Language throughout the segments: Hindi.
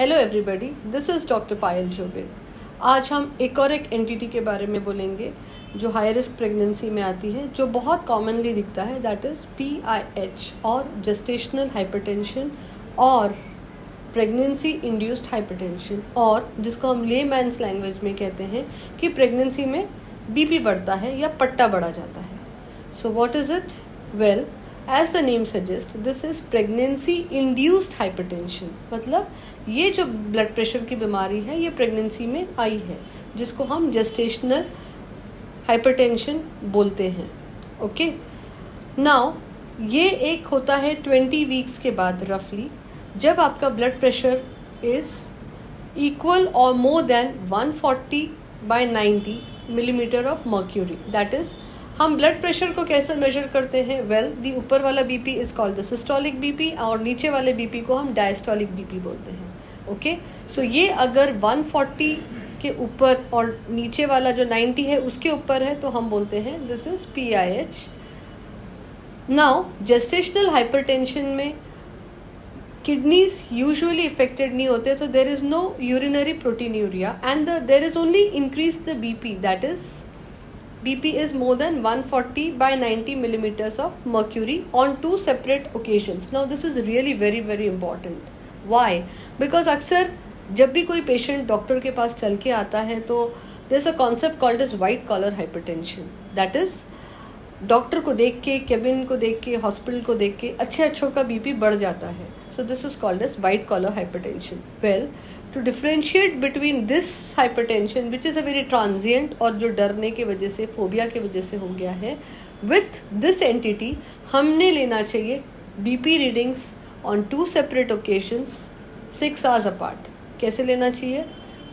Hello everybody, this is doctor Payal Chaubey. आज हम एक एंटिटी के बारे में बोलेंगे जो हाई रिस्क प्रेगनेंसी में आती है, जो बहुत कॉमनली दिखता है, दैट इज़ PIH और जेस्टेशनल हाइपरटेंशन और प्रेगनेंसी इंड्यूस्ड हाइपरटेंशन, और जिसको हम लेमैन्स लैंग्वेज में कहते हैं कि प्रेगनेंसी में बीपी बढ़ता है या पट्टा बढ़ा जाता है। So what is it? Well, as the name suggest, this is pregnancy induced hypertension. मतलब ये जो ब्लड प्रेशर की बीमारी है ये प्रेगनेंसी में आई है, जिसको हम जेस्टेशनल हाइपरटेंशन बोलते हैं। ओके, नाउ ये एक होता है 20 वीक्स के बाद रफली, जब आपका ब्लड प्रेशर इज इक्वल और more than 140/90 millimetre of mercury. That is, हम ब्लड प्रेशर को कैसे मेजर करते हैं? वेल, दी ऊपर वाला BP is called the systolic BP और नीचे वाले बीपी को हम डायस्टोलिक बीपी बोलते हैं। ओके, सो ये अगर 140 के ऊपर और नीचे वाला जो 90 है उसके ऊपर है तो हम बोलते हैं this is PIH। Now gestational hypertension में किडनीज यूजुअली इफेक्टेड नहीं होते, तो there is no urinary proteinuria and there is only increase the BP, that is BP is more than 140/90 millimeters of mercury on 2 separate occasions. Now this is really very very important. Why? Because अक्सर जब भी कोई पेशेंट डॉक्टर के पास चल के आता है तो there is a concept called as white collar hypertension. That is, doctor को देख के, केबिन को देख के, हॉस्पिटल को देख के अच्छों का बीपी बढ़ जाता है। So this is called as white collar hypertension. Well, to differentiate between this hypertension which is a very transient और जो डरने की वजह से, फोबिया की वजह से हो गया है, विथ दिस एंटिटी हमने लेना चाहिए BP readings on 2 separate occasions 6 hours apart. कैसे लेना चाहिए?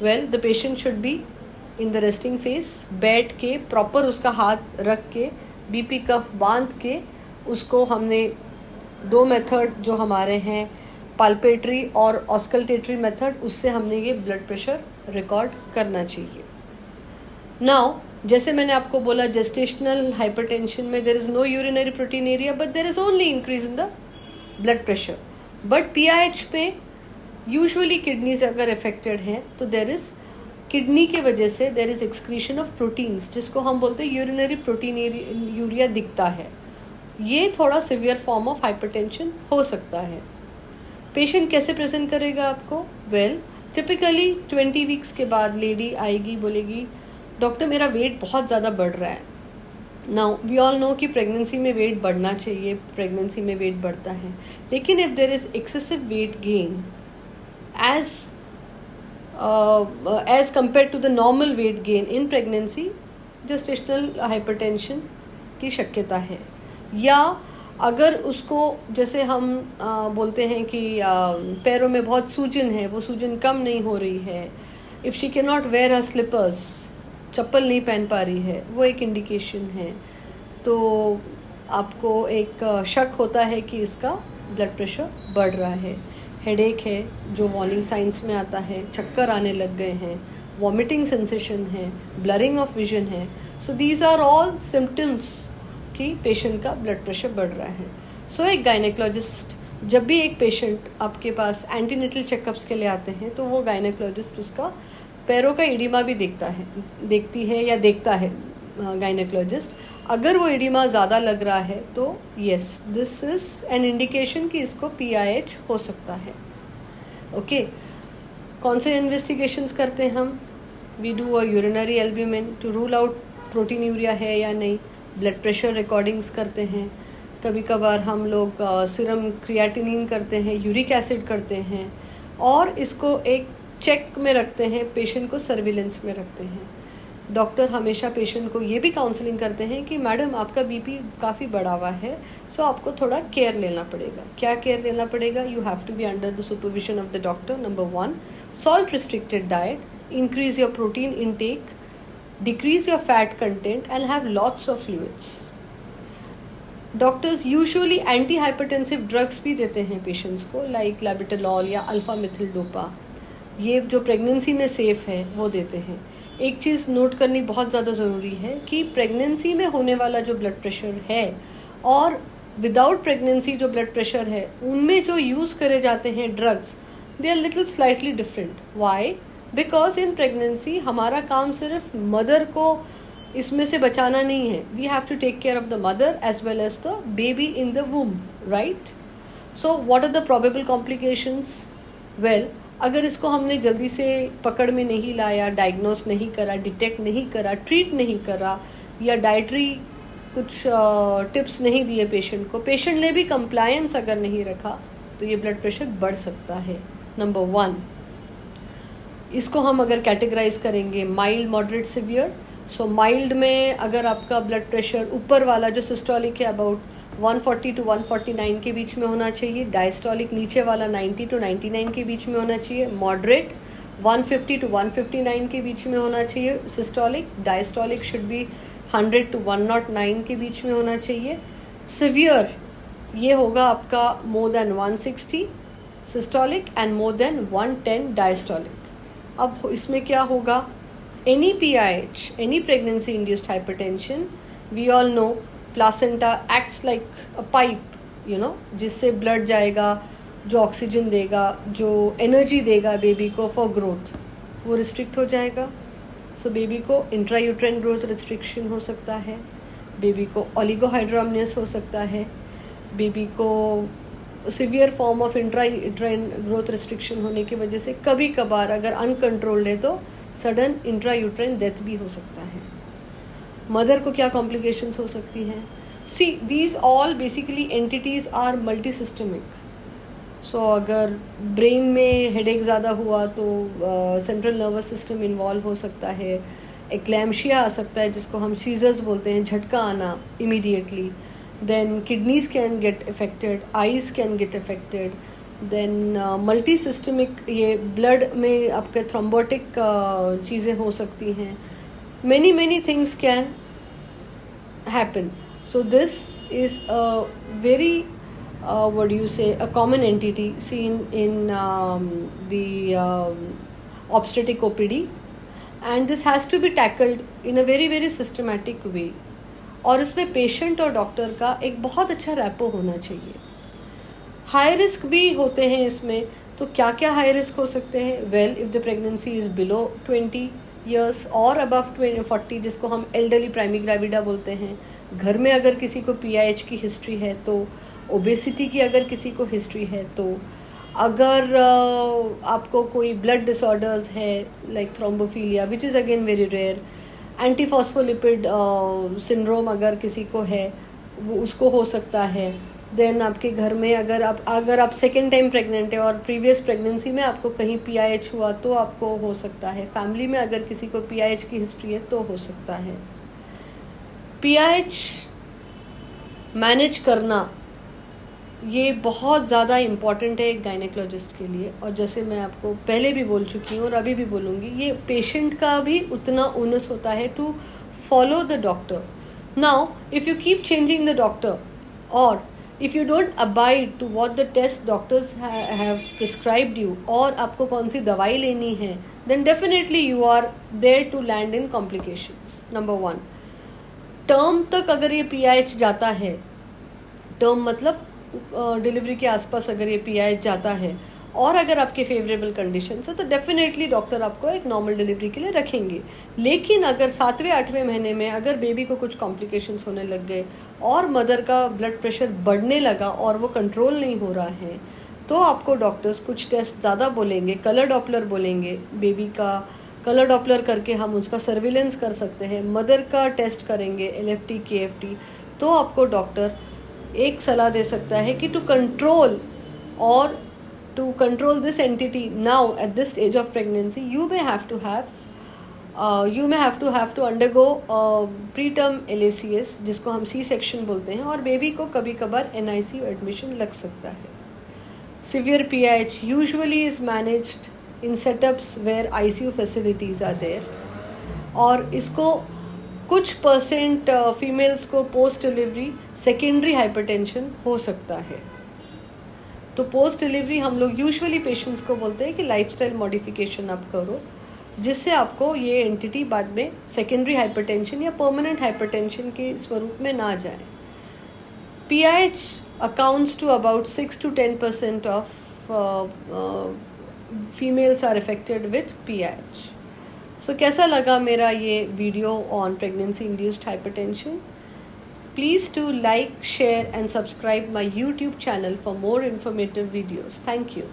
Well, the patient should be in the resting face, बैठ के प्रॉपर उसका हाथ रख के बीपी कफ बांध के उसको हमने 2 मेथड जो हमारे हैं, पाल्पेटरी और ऑस्कल्टेटरी मेथड, उससे हमने ये ब्लड प्रेशर रिकॉर्ड करना चाहिए। नाउ, जैसे मैंने आपको बोला, जेस्टेशनल हाइपरटेंशन में there is no urinary proteinuria but there is only increase in the blood pressure. But PIH में यूजुअली किडनीज अगर अफेक्टेड हैं तो देर इज़ किडनी के वजह से there is excretion of proteins, जिसको हम बोलते हैं यूरिनरी प्रोटीनूरिया दिखता है। ये थोड़ा सिवियर फॉर्म ऑफ हाइपरटेंशन हो सकता है। पेशेंट कैसे प्रेजेंट करेगा आपको? वेल, टिपिकली 20 वीक्स के बाद लेडी आएगी, बोलेगी डॉक्टर मेरा वेट बहुत ज़्यादा बढ़ रहा है। नाउ वी ऑल नो कि प्रेगनेंसी में वेट बढ़ना चाहिए, प्रेगनेंसी में वेट बढ़ता है, लेकिन if there is excessive weight gain as compared to the normal weight gain in pregnancy, gestational hypertension की शक्यता है। या अगर उसको, जैसे हम बोलते हैं कि पैरों में बहुत सूजन है, वो सूजन कम नहीं हो रही है, if she can not wear her slippers, चप्पल नहीं पहन पा रही है, वो एक इंडिकेशन है। तो आपको एक शक होता है कि इसका ब्लड प्रेशर बढ़ रहा है। हेडेक है जो वार्निंग साइंस में आता है, चक्कर आने लग गए हैं, वॉमिटिंग सेंसेशन है, ब्लरिंग ऑफ विजन है। So these are all symptoms कि पेशेंट का ब्लड प्रेशर बढ़ रहा है। सो एक गायनेकोलॉजिस्ट, जब भी एक पेशेंट आपके पास एंटीनेटल चेकअप्स के लिए आते हैं तो वो गायनेकोलॉजिस्ट उसका पैरों का एडिमा भी देखती है गायनेकोलॉजिस्ट। अगर वो एडिमा ज़्यादा लग रहा है तो yes, this is an indication कि इसको PIH हो सकता है। ओके, कौन से इन्वेस्टिगेशंस करते हैं हम? We do a urinary albumin to rule out proteinuria है या नहीं। ब्लड प्रेशर रिकॉर्डिंग्स करते हैं, कभी कभार हम लोग सीरम क्रिएटिनिन करते हैं, यूरिक एसिड करते हैं, और इसको एक चेक में रखते हैं, पेशेंट को सर्विलेंस में रखते हैं। डॉक्टर हमेशा पेशेंट को ये भी काउंसलिंग करते हैं कि मैडम आपका बीपी काफ़ी बढ़ा हुआ है, सो आपको थोड़ा केयर लेना पड़ेगा। क्या केयर लेना पड़ेगा? You have to be under the supervision of the doctor. Number 1, salt restricted diet, increase your protein intake, decrease your fat content and have lots of fluids. Doctors usually anti hypertensive drugs भी देते हैं पेशेंट्स को, लाइक लैबिटोलॉल या अल्फा मिथिल डोपा। ये जो प्रेगनेंसी में सेफ़ है वो देते हैं। एक चीज़ नोट करनी बहुत ज़्यादा ज़रूरी है कि प्रेगनेंसी में होने वाला जो ब्लड प्रेशर है और विदाउट प्रेगनेंसी जो ब्लड प्रेशर है, उनमें जो यूज़ करे जाते हैं drugs, they are little slightly different. Why? Because in pregnancy हमारा काम सिर्फ मदर को इसमें से बचाना नहीं है. We have to take care of the mother as well as the baby in the womb, right? So what are the probable complications? Well, अगर इसको हमने जल्दी से पकड़ में नहीं लाया, डायग्नोस नहीं करा, डिटेक्ट नहीं करा, ट्रीट नहीं करा, या डाइटरी कुछ टिप्स नहीं दिए पेशेंट को, पेशेंट ने भी कंप्लायंस अगर नहीं रखा, तो ये ब्लड प्रेशर बढ़ सकता है. नंबर 1, इसको हम अगर कैटेगराइज करेंगे माइल्ड, मॉडरेट, सिवियर. सो माइल्ड में अगर आपका ब्लड प्रेशर ऊपर वाला जो सिस्टोलिक है अबाउट 140 to 149 के बीच में होना चाहिए. डायस्टोलिक नीचे वाला 90 to 99 के बीच में होना चाहिए. मॉडरेट 150 to 159 के बीच में होना चाहिए. Systolic, diastolic should be 100 to 109 के बीच में होना चाहिए. सिवियर ये होगा आपका more than 160 systolic and more than 110 diastolic. अब इसमें क्या होगा? Any PIH, any pregnancy induced hypertension, we all know placenta acts like a pipe, जिससे ब्लड जाएगा, जो ऑक्सीजन देगा, जो एनर्जी देगा बेबी को फॉर ग्रोथ, वो रिस्ट्रिक्ट हो जाएगा. सो बेबी को इंट्रायूट्राइन ग्रोथ रिस्ट्रिक्शन हो सकता है, बेबी को ओलिगोहाइड्रोमनियस हो सकता है, बेबी को severe form of intrauterine growth restriction होने की वजह से कभी कभार अगर अनकंट्रोल्ड है तो सडन इंट्रायूट्राइन डेथ भी हो सकता है. मदर को क्या कॉम्प्लिकेशंस हो सकती हैं? See, these all basically entities are multi systemic. So अगर ब्रेन में हेडेक ज़्यादा हुआ तो सेंट्रल नर्वस सिस्टम इन्वॉल्व हो सकता है. एक्लैम्शिया आ सकता है जिसको हम सीजर्स बोलते हैं, झटका आना immediately. then kidneys can get affected, eyes can get affected, then multi-systemic ये blood में आपके thrombotic चीज़ें हो सकती हैं. many things can happen. So this is a very what do you say, a common entity seen in the obstetric OPD, and this has to be tackled in a very systematic way. और इसमें पेशेंट और डॉक्टर का एक बहुत अच्छा रैपो होना चाहिए. हाई रिस्क भी होते हैं इसमें. तो क्या क्या हाई रिस्क हो सकते हैं? Well, if the pregnancy is below 20 years और अबव 40, जिसको हम एल्डरली प्राइमरी ग्रेविडा बोलते हैं. घर में अगर किसी को PIH की हिस्ट्री है तो, ओबेसिटी की अगर किसी को हिस्ट्री है तो, अगर आपको कोई ब्लड डिसऑर्डर्स है like thrombophilia which is again very rare, antiphospholipid syndrome अगर किसी को है वो उसको हो सकता है. देन आपके घर में अगर आप सेकेंड टाइम प्रेग्नेंट है और प्रीवियस प्रेगनेंसी में आपको कहीं PIH हुआ तो आपको हो सकता है. फैमिली में अगर किसी को PIH की हिस्ट्री है तो हो सकता है. PIH मैनेज करना ये बहुत ज़्यादा इम्पॉर्टेंट है एक गायनेकोलॉजिस्ट के लिए. और जैसे मैं आपको पहले भी बोल चुकी हूँ और अभी भी बोलूँगी, ये पेशेंट का भी उतना ओनस होता है to follow the doctor. Now if you keep changing the doctor और if you don't abide to what the test doctors have prescribed you, और आपको कौन सी दवाई लेनी है, then definitely you are there to land in complications. Number 1, term तक अगर ये PIH जाता है, टर्म मतलब डिलीवरी के आसपास अगर ये PIH जाता है और अगर आपके फेवरेबल कंडीशन है तो डेफिनेटली डॉक्टर आपको एक नॉर्मल डिलीवरी के लिए रखेंगे. लेकिन अगर 7वें-8वें महीने में अगर बेबी को कुछ कॉम्प्लिकेशंस होने लग गए और मदर का ब्लड प्रेशर बढ़ने लगा और वो कंट्रोल नहीं हो रहा है, तो आपको डॉक्टर्स कुछ टेस्ट ज़्यादा बोलेंगे. कलर डॉपलर बोलेंगे, बेबी का कलर डॉपलर करके हम उसका सर्विलेंस कर सकते हैं. मदर का टेस्ट करेंगे, LFT, KFT. तो आपको डॉक्टर एक सलाह दे सकता है कि to control this entity now at this stage of pregnancy you may have to undergo preterm LACS, जिसको हम C-सेक्शन बोलते हैं, और बेबी को कभी कभार NICU एडमिशन लग सकता है. Severe PIH usually is managed in setups where ICU facilities are there. और इसको कुछ % फीमेल्स को पोस्ट डिलीवरी सेकेंडरी हाइपरटेंशन हो सकता है. तो पोस्ट डिलीवरी हम लोग यूजुअली पेशेंट्स को बोलते हैं कि लाइफस्टाइल मॉडिफिकेशन आप करो, जिससे आपको ये एंटिटी बाद में सेकेंडरी हाइपरटेंशन या परमानेंट हाइपरटेंशन के स्वरूप में ना जाए. PIH accounts to about 6 to 10% of females are affected with PIH. So कैसा लगा मेरा ये video on pregnancy induced hypertension? Please do like, share and subscribe my YouTube channel for more informative videos. Thank you.